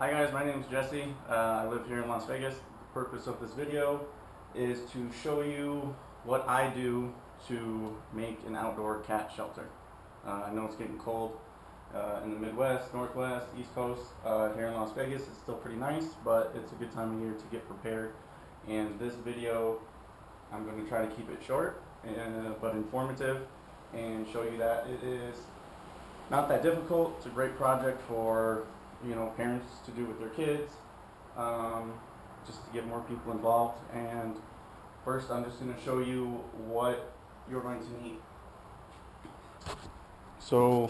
Hi guys, my name is Jesse. I live here in Las Vegas. The purpose of this video is to show you what I do to make an outdoor cat shelter. I know it's getting cold in the Midwest, Northwest, East Coast. Here in Las Vegas it's still pretty nice, but it's a good time of year to get prepared. And this video, I'm going to try to keep it short but informative and show you that it is not that difficult. It's a great project for parents to do with their kids, just to get more people involved. And first I'm just going to show you what you're going to need. So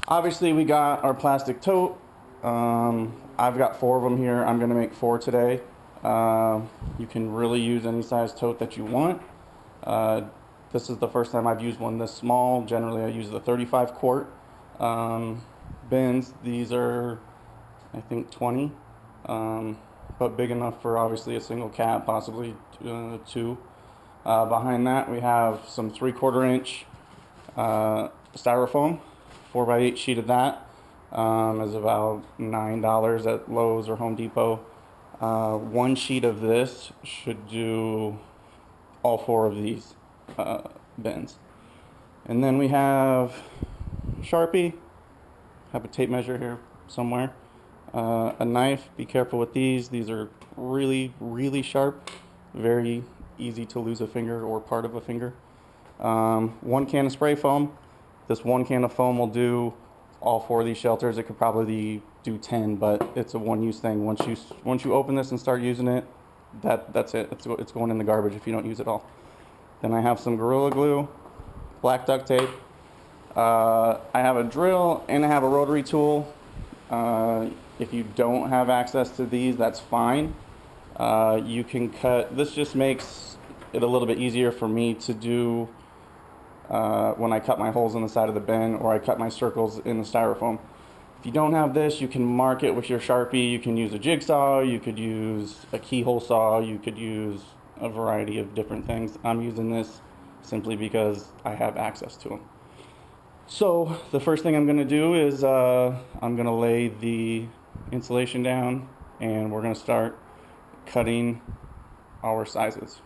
obviously we got our plastic tote. I've got 4 of them here. I'm going to make 4 today. You can really use any size tote that you want. This is the first time I've used one this small. Generally I use the 35 quart bins. These are, I think, 20, but big enough for obviously a single cat, possibly 2. Behind that we have some 3/4 inch styrofoam. 4x8 sheet of that is about $9 at Lowe's or Home Depot. 1 sheet of this should do all 4 of these bins. And then we have Sharpie. Have a tape measure here somewhere. A knife. Be careful with these. These are really sharp. Very easy to lose a finger or part of a finger. 1 can of spray foam. This 1 can of foam will do all 4 of these shelters. It could probably do 10, but it's a one-use thing. Once you open this and start using it, that's it. It's going in the garbage if you don't use it all. Then I have some Gorilla Glue, black duct tape. I have a drill and I have a rotary tool. If you don't have access to these, that's fine. You can cut. This just makes it a little bit easier for me to do when I cut my holes in the side of the bin, or I cut my circles in the styrofoam. If you don't have this, you can mark it with your Sharpie. You can use a jigsaw, you could use a keyhole saw, you could use a variety of different things. I'm using this simply because I have access to them. So the first thing I'm going to do is I'm going to lay the insulation down, and we're going to start cutting our sizes.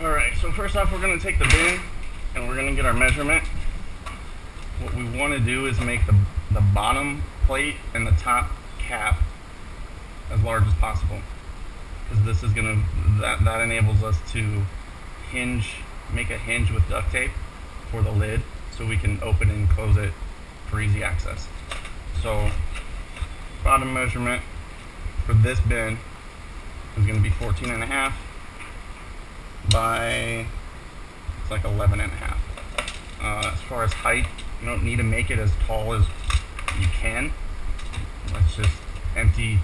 Alright, so first off we're going to take the bin and we're going to get our measurement. What we want to do is make the bottom plate and the top cap as large as possible, because this is going to, that enables us to make a hinge with duct tape for the lid, so we can open and close it for easy access. So bottom measurement for this bin is going to be 14.5 by, it's like 11.5. As far as height, you don't need to make it as tall as you can. That's just empty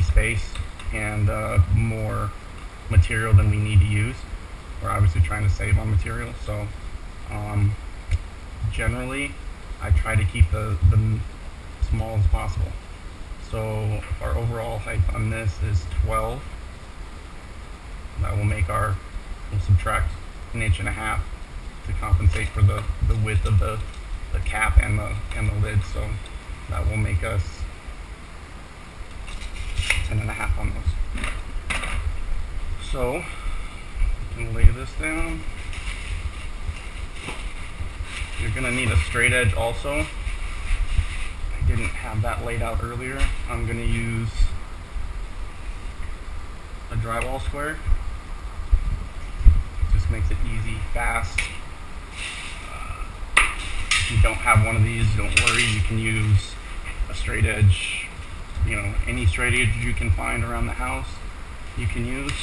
space and more material than we need to use. We're obviously trying to save on material, so generally I try to keep the small as possible. So our overall height on this is 12. That will make we'll subtract 1.5 inches to compensate for the width of the cap and the lid, so that will make us 10.5 on those. So we can lay this down. You're going to need a straight edge also. I didn't have that laid out earlier. I'm going to use a drywall square. Just makes it easy, fast. If you don't have one of these, don't worry. You can use a straight edge, any straight edge you can find around the house, you can use.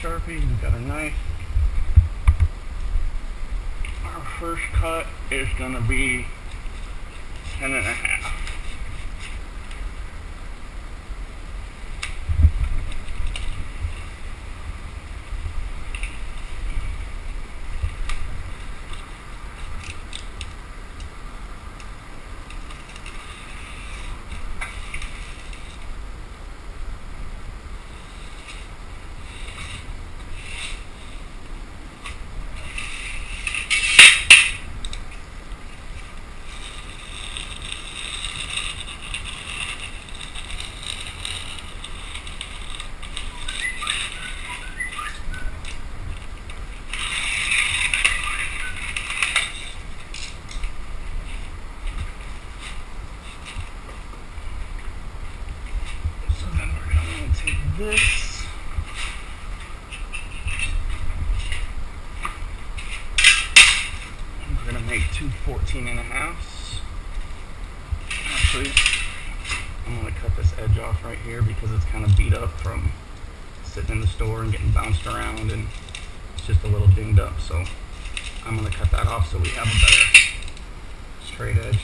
Sharpie, we've got a knife. Our first cut is going to be 10.5. two 14.5s. Actually, I'm going to cut this edge off right here because it's kind of beat up from sitting in the store and getting bounced around, and it's just a little dinged up. So I'm going to cut that off so we have a better straight edge.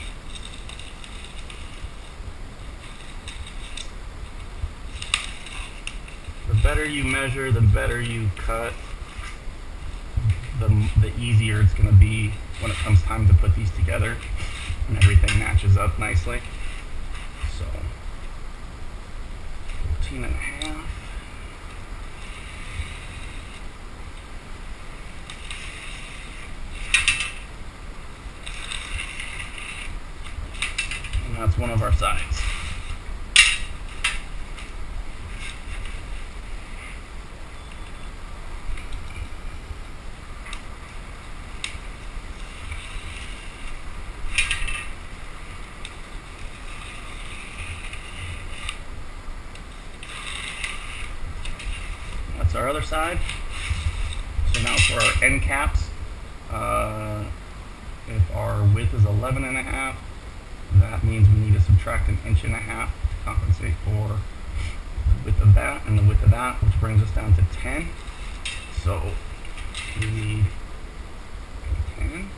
The better you measure, the better you cut, the easier it's going to be when it comes time to put these together and everything matches up nicely. So 14.5. And that's one of our sides. That's our other side. So now for our end caps, if our width is 11.5, that means we need to subtract 1.5 inches to compensate for the width of that and the width of that, which brings us down to 10. So we need 10.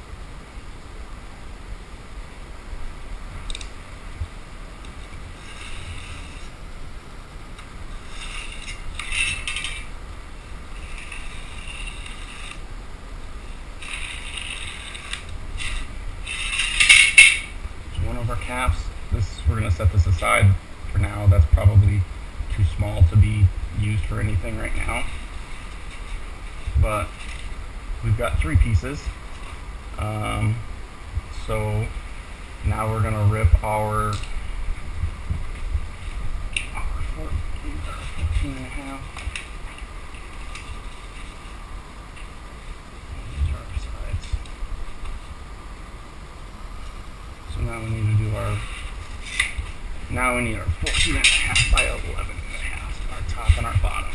Our caps. We're going to set this aside for now. That's probably too small to be used for anything right now. But we've got 3 pieces. So now we're going to rip our 14.5. So now we need to do our 14.5 by 11.5, our top and our bottom.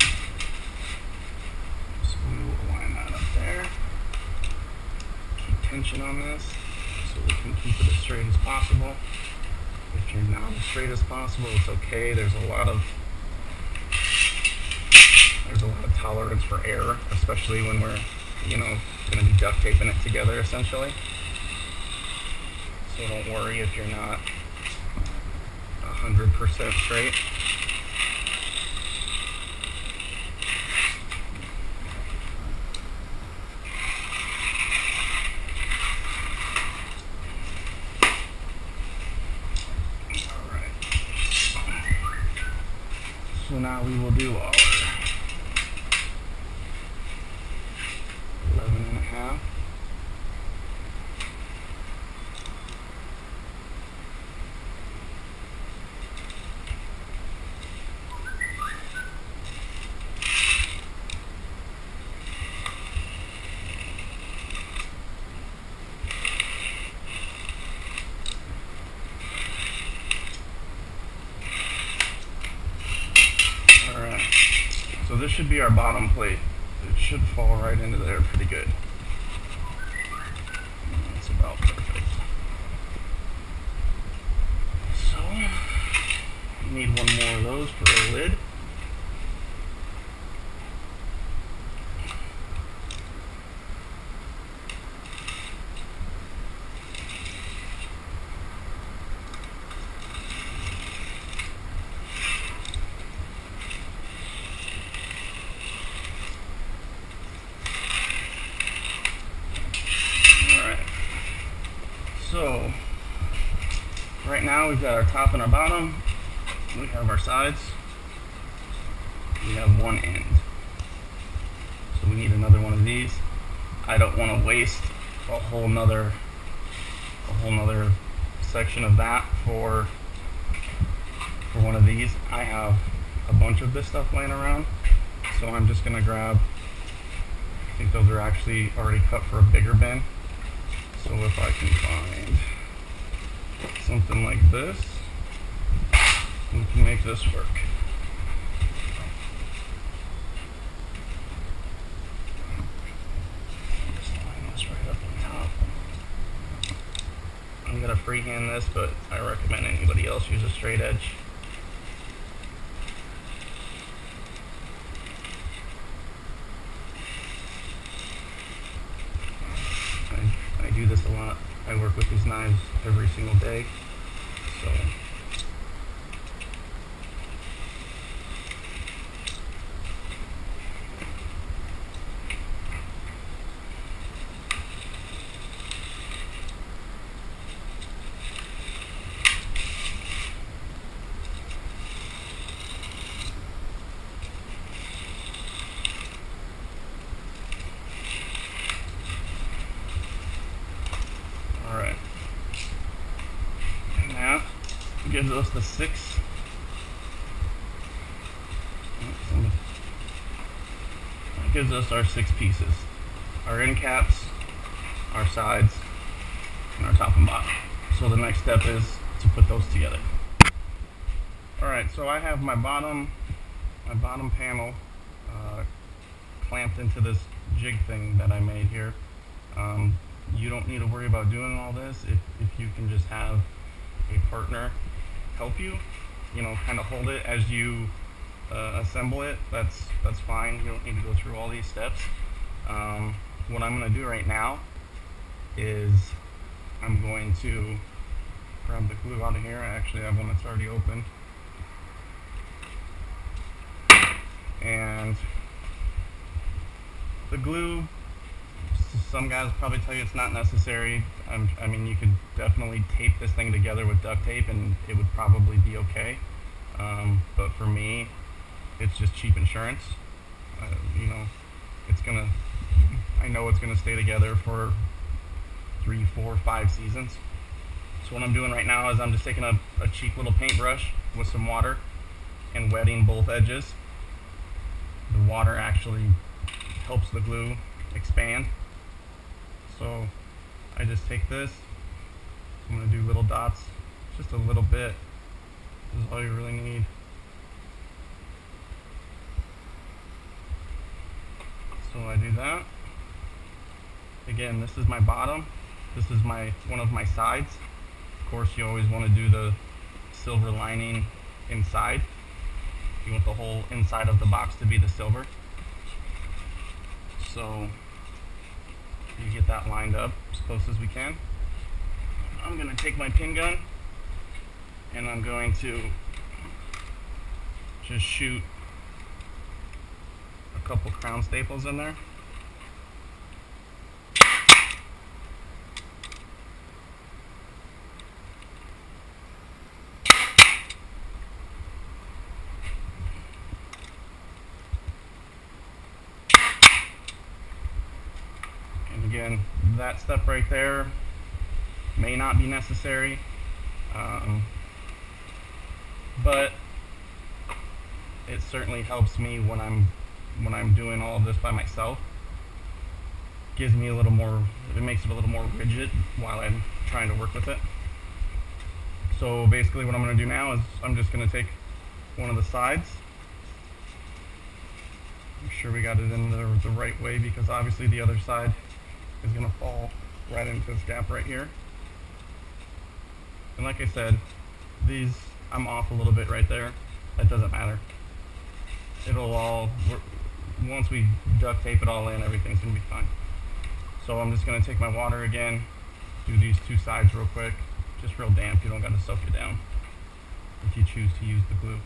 So we will line that up there. Keep tension on this so we can keep it as straight as possible. If you're not as straight as possible, it's okay. There's a lot of tolerance for error, especially when we're, going to be duct taping it together essentially. So don't worry if you're not 100% straight. Alright. So now we will do our 11.5. So this should be our bottom plate. It should fall right into there pretty good. That's about perfect. So, we need one more of those for a lid. So, right now we've got our top and our bottom, we have our sides, we have one end. So we need another one of these. I don't want to waste a whole nother section of that for one of these. I have a bunch of this stuff laying around, so I'm just going to grab, I think those are actually already cut for a bigger bin. So if I can find something like this, we can make this work. Just line this right up on top. freehand this, but I recommend anybody else use a straight edge. I do this a lot. I work with these knives every single day, so alright. And that gives us the 6. That gives us our 6 pieces. Our end caps, our sides, and our top and bottom. So the next step is to put those together. Alright, so I have my bottom panel clamped into this jig thing that I made here. You don't need to worry about doing all this if you can just have a partner help you, kind of hold it as you assemble it. That's fine. You don't need to go through all these steps. What I'm going to do right now is I'm going to grab the glue out of here. I actually have one that's already open. And the glue, some guys probably tell you it's not necessary. I mean, you could definitely tape this thing together with duct tape and it would probably be okay. But for me, it's just cheap insurance. I know it's gonna stay together for 3, 4, 5 seasons. So what I'm doing right now is I'm just taking a cheap little paintbrush with some water and wetting both edges. The water actually helps the glue expand. So I just take this, I'm going to do little dots, just a little bit. This is all you really need. So I do that. Again, this is my bottom. This is one of my sides. Of course, you always want to do the silver lining inside. You want the whole inside of the box to be the silver. So you get that lined up as close as we can. I'm going to take my pin gun and I'm going to just shoot a couple crown staples in there. Again, that step right there may not be necessary, but it certainly helps me when I'm doing all of this by myself. Gives me a little more, it makes it a little more rigid while I'm trying to work with it. So basically what I'm going to do now is I'm just going to take one of the sides. Make sure we got it in the right way, because obviously the other side is going to fall right into this gap right here. And like I said, these, I'm off a little bit right there. That doesn't matter. It'll all, once we duct tape it all in, everything's going to be fine. So I'm just going to take my water again, do these 2 sides real quick. Just real damp, you don't got to soak it down if you choose to use the glue.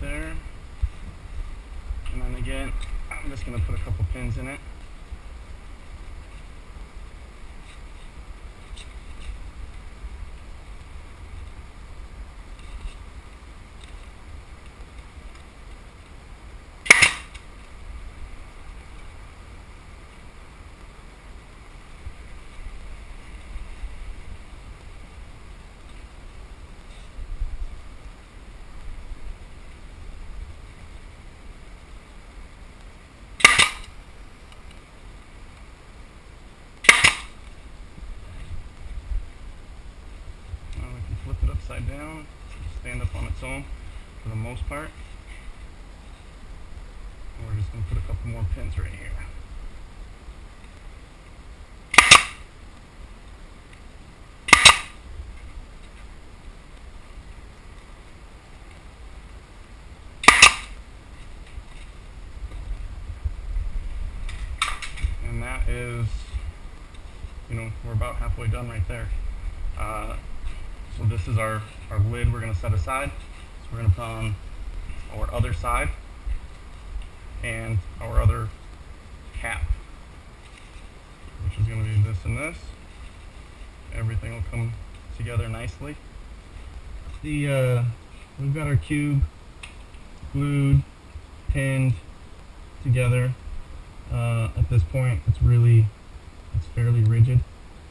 There, and then again I'm just going to put a couple pins in it. upside down, stand up on its own for the most part. And we're just going to put a couple more pins right here. And that is, we're about halfway done right there. So this is our lid we're going to set aside. So we're going to put on our other side and our other cap, which is going to be this and this. Everything will come together nicely. We've got our cube glued, pinned together. At this point, it's fairly rigid,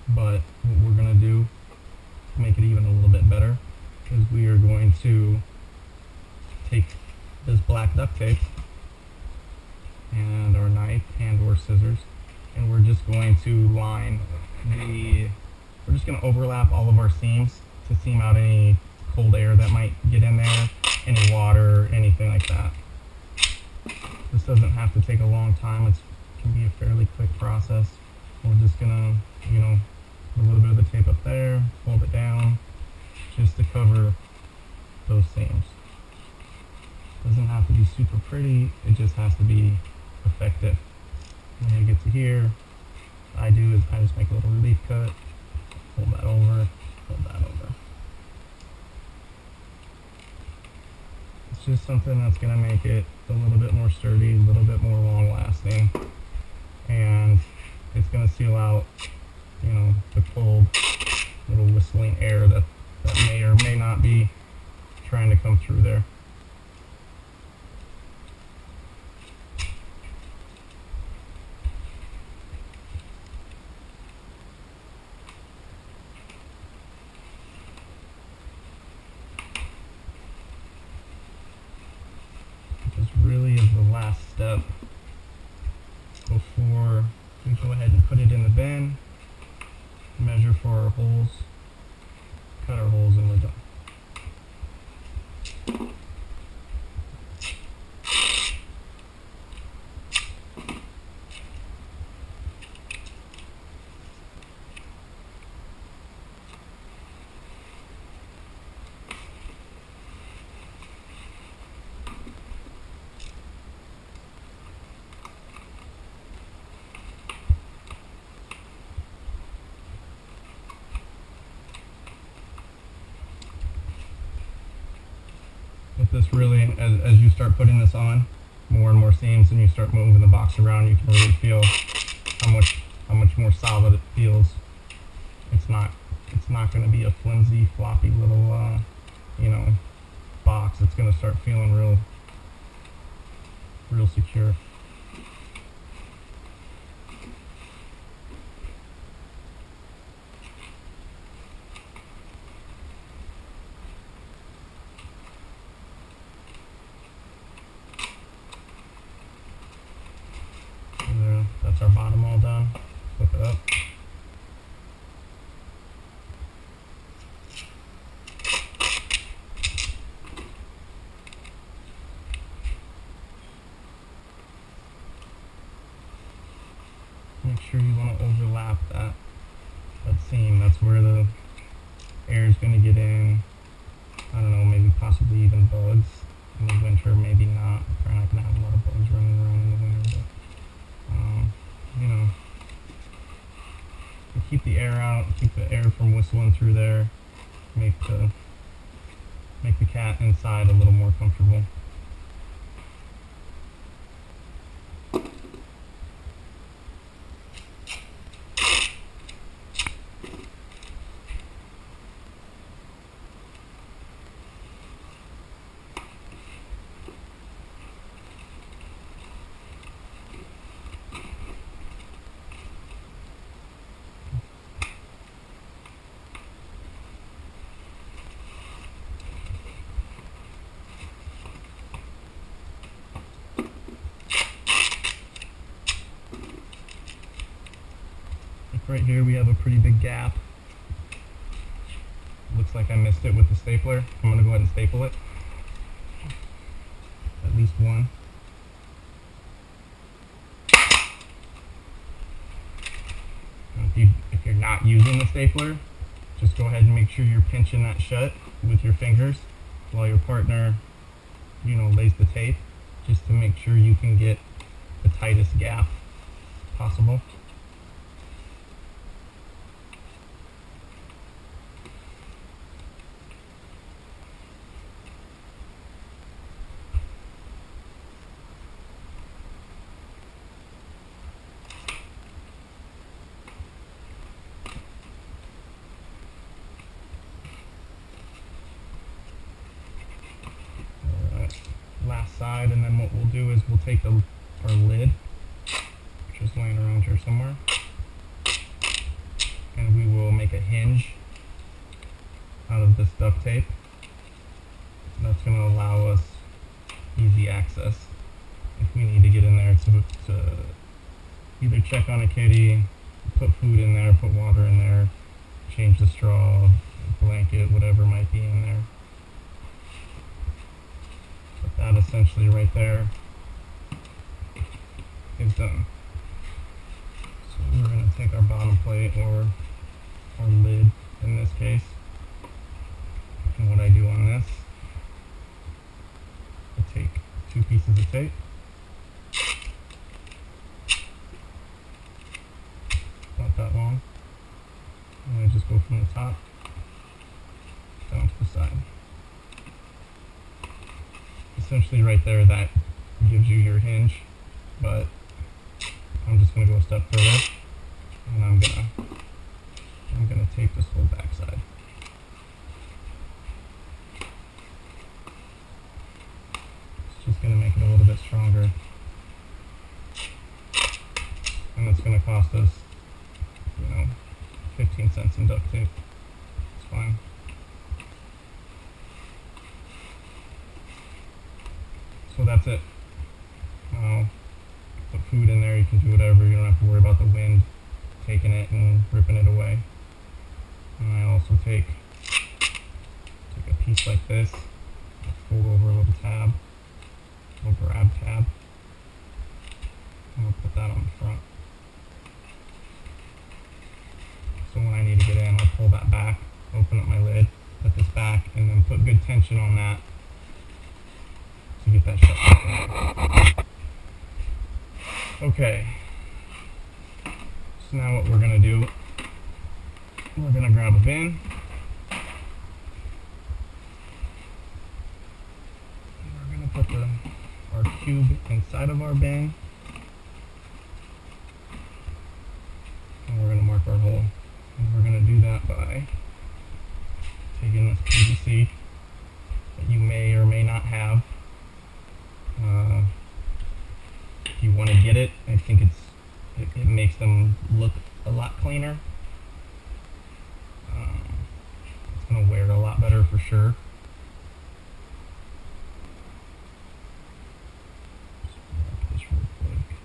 but what we're going to do to make it even a little bit better is we are going to take this black duct tape and our knife and or scissors, and we're just going to we're just going to overlap all of our seams to seam out any cold air that might get in there, any water, anything like that. This doesn't have to take a long time. It can be a fairly quick process. We're just gonna, put a little bit of the tape up there, fold it down, just to cover those seams. Doesn't have to be super pretty, it just has to be effective. When you get to here, what I do is I just make a little relief cut, fold that over, fold that over. It's just something that's gonna make it a little bit more sturdy, a little bit more long lasting, and it's going to seal out, the cold little whistling air that may or may not be trying to come through there. This really is the last step before we go ahead and put it in the bin, measure for our holes, cut our holes, and we're done. With this really, as you start putting this on, more and more seams, and you start moving the box around, you can really feel how much more solid it feels. It's not going to be a flimsy, floppy little box. It's going to start feeling real secure. That's our bottom all done. Flip it up. Make sure you want to overlap that seam. That's where the air is going to get in. I don't know, maybe possibly even bugs in the winter, maybe not. We're probably not going to have a lot of bugs running around in the winter, but to keep the air out, keep the air from whistling through there, make the cat inside a little more comfortable. Right here we have a pretty big gap. Looks looks like I missed it with the stapler. I'm going to go ahead and staple it. At least one. If you're not using the stapler, just go ahead and make sure you're pinching that shut with your fingers while your partner, lays the tape, just to make sure you can get the tightest gap possible. Last side, and then what we'll do is we'll take our lid, which is laying around here somewhere, and we will make a hinge out of this duct tape. That's going to allow us easy access if we need to get in there to either check on a kitty, put food in there, put water in there, change the straw, blanket, whatever might be in there. That essentially right there is done. So we're going to take our bottom plate, or our lid in this case, and what I do on this, I take 2 pieces of tape, not that long, and I just go from the top down to the side. Essentially right there, that gives you your hinge, but I'm just going to go a step further, and I'm gonna tape this whole back side. It's just going to make it a little bit stronger, and it's going to cost us 15 cents in duct tape. It's fine. So that's it. Put food in there, you can do whatever, you don't have to worry about the wind taking it and ripping it away. And I also take a piece like this, fold over a little tab, a little grab tab, and I'll put that on the front. So when I need to get in, I'll pull that back, open up my lid, put this back, and then put good tension on that to get that shut. Okay, so now what we're going to do, we're going to grab a bin, and we're going to put our cube inside of our bin, and we're going to mark our hole. And we're going to do that by taking this PVC that you may or may not have. If you want to get it, I think it makes them look a lot cleaner. It's going to wear a lot better for sure. Just mark this real quick.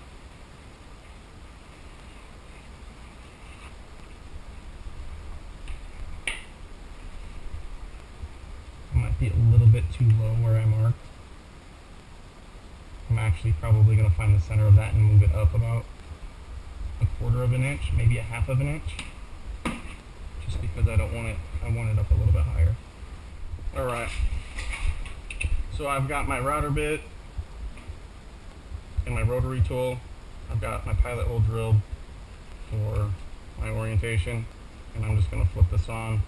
It might be a little bit too low where I marked. I'm actually probably going to find the center of that and move it up about 1/4 of an inch, maybe 1/2 of an inch, just because I want it up a little bit higher. Alright, so I've got my router bit and my rotary tool. I've got my pilot hole drilled for my orientation, and I'm just going to flip this on,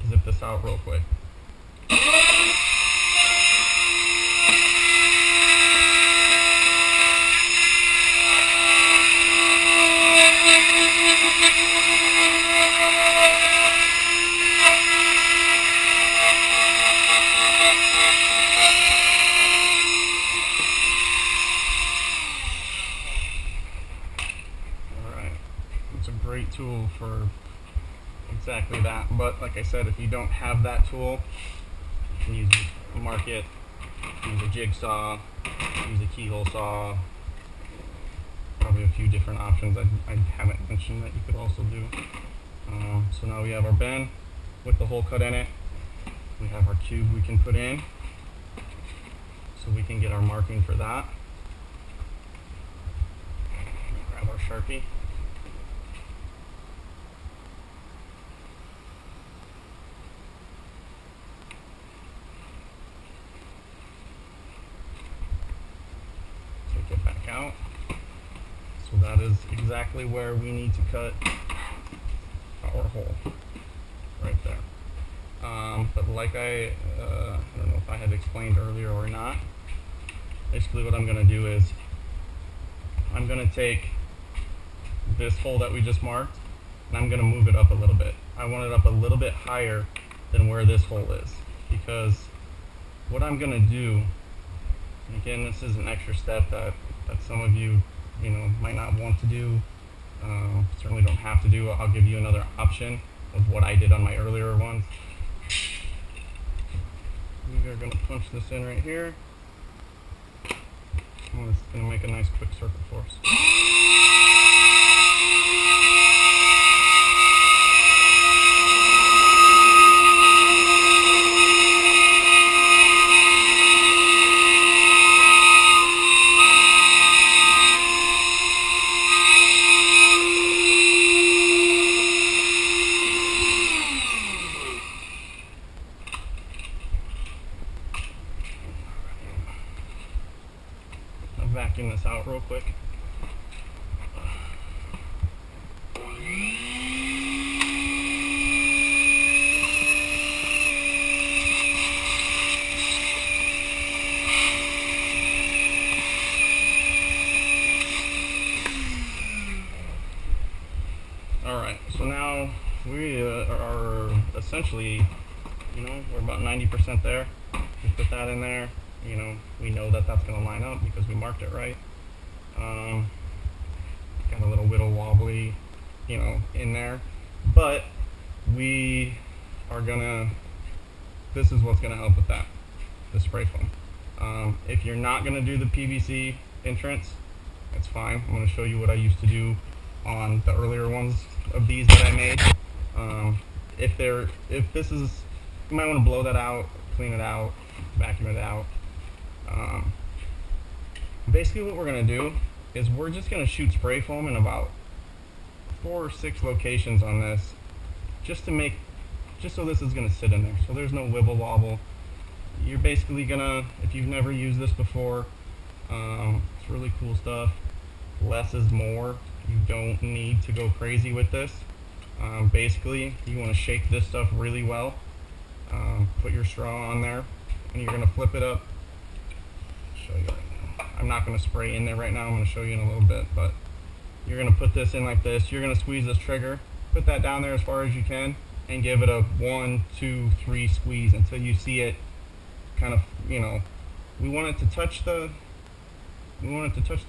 zip this out real quick. Great tool for exactly that, but like I said, if you don't have that tool, you can use a market, use a jigsaw, use a keyhole saw, probably a few different options I haven't mentioned that you could also do. So now we have our bin, with the hole cut in it. We have our cube we can put in, so we can get our marking for that. Grab our Sharpie. Take it back out. So that is exactly where we need to cut our hole, right there. But like I don't know if I had explained earlier or not, basically what I'm going to do is I'm going to take this hole that we just marked and I'm going to move it up a little bit. I want it up a little bit higher than where this hole is, because what I'm going to do, and again, this is an extra step that some of you might not want to do, certainly don't have to do. I'll give you another option of what I did on my earlier ones. We are going to punch this in right here. Oh, it's going to make a nice quick circle for us. Vacuum this out real quick. Alright, so now we are essentially, we're about 90% there. We put that in there. We know that that's going to line up because we marked it right. Got a little whittle wobbly, in there. But we are going to, this is what's going to help with that, the spray foam. If you're not going to do the PVC entrance, that's fine. I'm going to show you what I used to do on the earlier ones of these that I made. If this is, you might want to blow that out, clean it out, vacuum it out. Basically what we're going to do is we're just going to shoot spray foam in about 4 or 6 locations on this, just so this is going to sit in there, so there's no wibble wobble. You're basically gonna, if you've never used this before, it's really cool stuff. Less is more. You don't need to go crazy with this. Basically you want to shake this stuff really well, put your straw on there, and you're going to flip it up. Show you right now. I'm not going to spray in there right now, I'm going to show you in a little bit, but you're going to put this in like this. You're going to squeeze this trigger, put that down there as far as you can, and give it a 1, 2, 3 squeeze until you see it kind of, we want it to touch the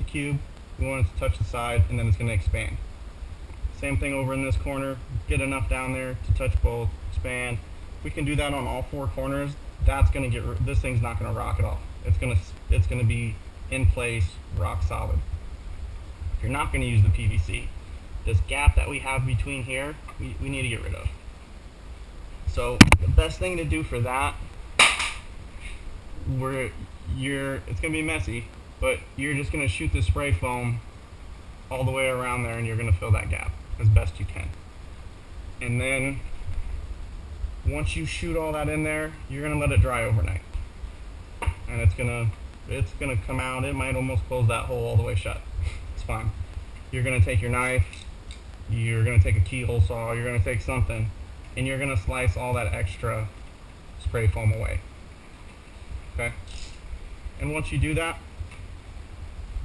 cube, we want it to touch the side, and then it's going to expand. Same thing over in this corner, get enough down there to touch both, expand. We can do that on all 4 corners. That's going to get, this thing's not going to rock at all. It's going to be in place, rock solid. If you're not going to use the PVC, this gap that we have between here, we need to get rid of. So the best thing to do for that, it's going to be messy, but you're just going to shoot the spray foam all the way around there, and you're going to fill that gap as best you can. And then once you shoot all that in there, you're going to let it dry overnight, and it's going to come out. It might almost close that hole all the way shut. It's fine. You're going to take your knife, you're going to take a keyhole saw, you're going to take something, and you're going to slice all that extra spray foam away. Okay? And once you do that,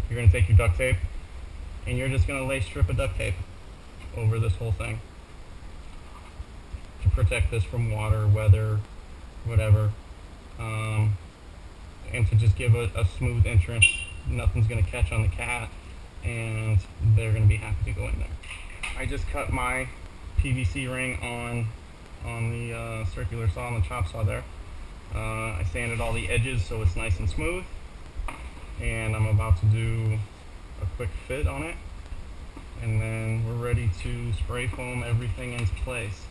you're going to take your duct tape, and you're just going to lay a strip of duct tape over this whole thing to protect this from water, weather, whatever, and to just give a smooth entrance. Nothing's going to catch on the cat, and they're going to be happy to go in there. I just cut my PVC ring on the circular saw, on the chop saw there. I sanded all the edges so it's nice and smooth, and I'm about to do a quick fit on it, and then we're ready to spray foam everything into place.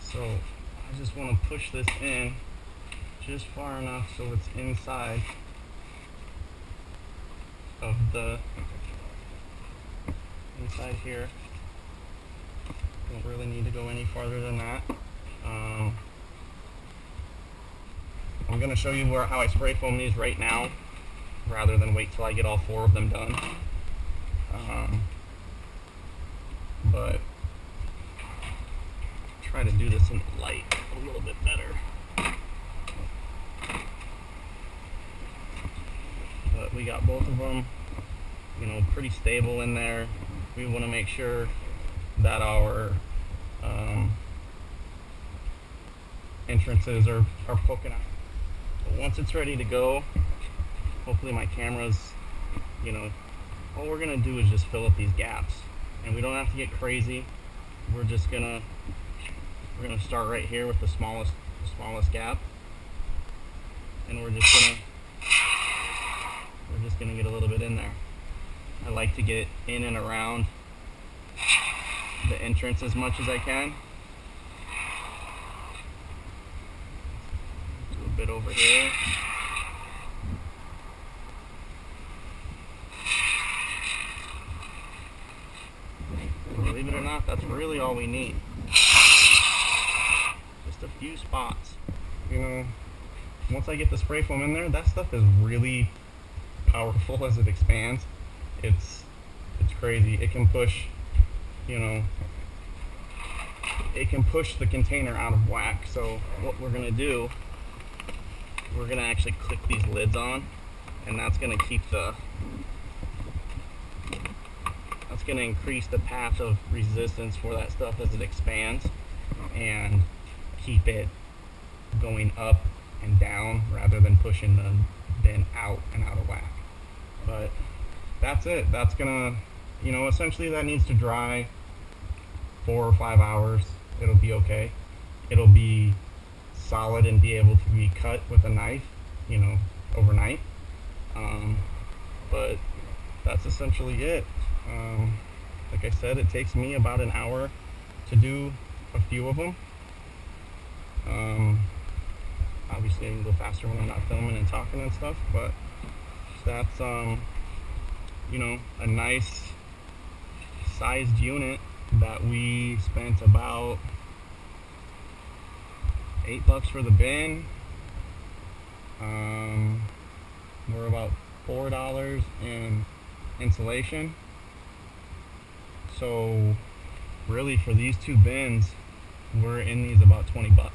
So I just want to push this in just far enough so it's inside of the inside here. Don't really need to go any farther than that. I'm going to show you how I spray foam these right now rather than wait till I get all 4 of them done. But try to do this in the light a little bit better. But we got both of them, you know, pretty stable in there. We want to make sure that our entrances are poking out. But once it's ready to go, hopefully my camera's, you know, all we're gonna do is just fill up these gaps, and we don't have to get crazy. We're gonna start right here with the smallest gap, and we're just gonna get a little bit in there. I like to get in and around the entrance as much as I can. Do a bit over here. Believe it or not, that's really all we need. Just a few spots. You know, once I get the spray foam in there, that stuff is really powerful as it expands. It's crazy. It can push, you know, it can push the container out of whack. So what we're gonna do, we're gonna actually click these lids on, and that's gonna increase the path of resistance for that stuff as it expands, and keep it going up and down rather than pushing the bin out and out of whack. But that's it. That's gonna, you know, essentially that needs to dry 4 or 5 hours. It'll be okay. It'll be solid and be able to be cut with a knife, you know, overnight. But that's essentially it. Like I said, it takes me about an hour to do a few of them. Obviously I can go faster when I'm not filming and talking and stuff, but that's you know, a nice sized unit that we spent about $8 for the bin. We're about $4 in insulation. So really for these 2 bins, we're in these about $20.